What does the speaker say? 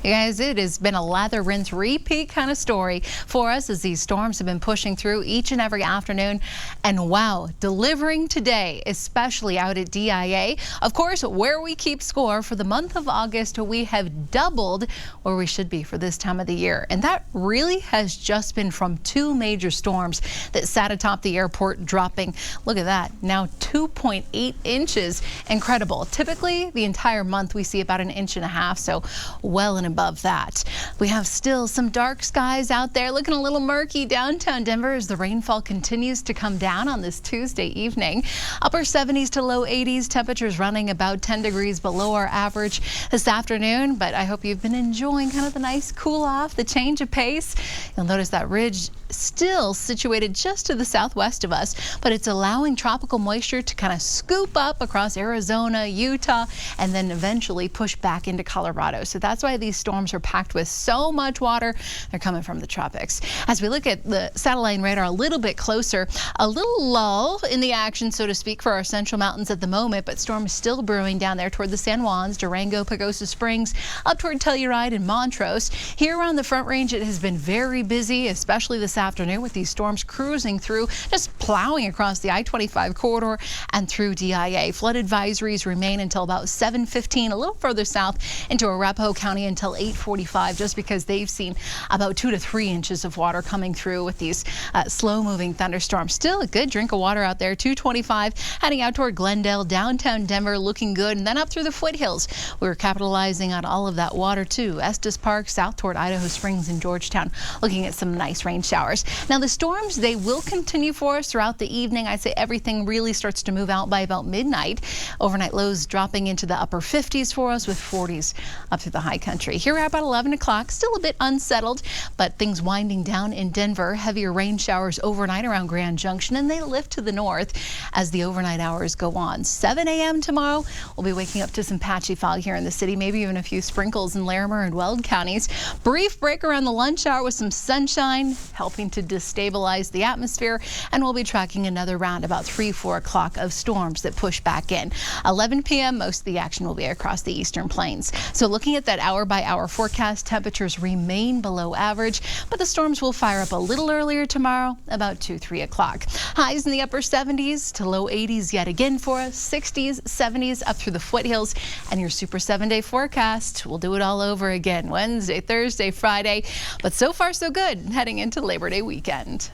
You guys, it has been a lather, rinse, repeat kind of story for us as these storms have been pushing through each and every afternoon. And wow, delivering today, especially out at DIA. Of course, where we keep score for the month of August, we have doubled where we should be for this time of the year. And that really has just been from two major storms that sat atop the airport, dropping, look at that, now 2.8 inches. Incredible. Typically, the entire month we see about 1.5 inches, so well and above that. We have still some dark skies out there, looking a little murky downtown Denver as the rainfall continues to come down on this Tuesday evening. Upper 70s to low 80s, temperatures running about 10 degrees below our average this afternoon, but I hope you've been enjoying kind of the nice cool off, the change of pace. You'll notice that ridge still situated just to the southwest of us, but it's allowing tropical moisture to kind of scoop up across Arizona, Utah, and then eventually push back into Colorado. So that's why these storms are packed with so much water. They're coming from the tropics. As we look at the satellite radar a little bit closer, a little lull in the action, so to speak, for our central mountains at the moment, but storms still brewing down there toward the San Juans, Durango, Pagosa Springs, up toward Telluride and Montrose. Here around the Front Range, it has been very busy, especially this afternoon with these storms cruising through, just plowing across the I-25 corridor and through DIA. Flood advisories remain until about 7:15, a little further south into Arapahoe County until 8:45, just because they've seen about 2 to 3 inches of water coming through with these slow-moving thunderstorms. Still a good drink of water out there. 225 heading out toward Glendale, downtown Denver, looking good, and then up through the foothills. We're capitalizing on all of that water too. Estes Park, south toward Idaho Springs and Georgetown, looking at some nice rain showers. Now the storms, they will continue for us throughout the evening. I'd say everything really starts to move out by about midnight. Overnight lows dropping into the upper 50s for us with 40s up through the high country. Here at about 11 o'clock, still a bit unsettled, but things winding down in Denver. Heavier rain showers overnight around Grand Junction, and they lift to the north as the overnight hours go on. 7 a.m. tomorrow, we'll be waking up to some patchy fog here in the city, maybe even a few sprinkles in Larimer and Weld counties. Brief break around the lunch hour with some sunshine, helping to destabilize the atmosphere, and we'll be tracking another round about 3-4 o'clock of storms that push back in. 11 p.m., most of the action will be across the eastern plains. So looking at that hour-by-hour forecast, temperatures remain below average, but the storms will fire up a little earlier tomorrow, about 2-3 o'clock. Highs in the upper 70s to low 80s yet again for us, 60s, 70s up through the foothills, and your Super 7-day forecast. We'll do it all over again Wednesday, Thursday, Friday, but so far so good heading into Labor Day weekend.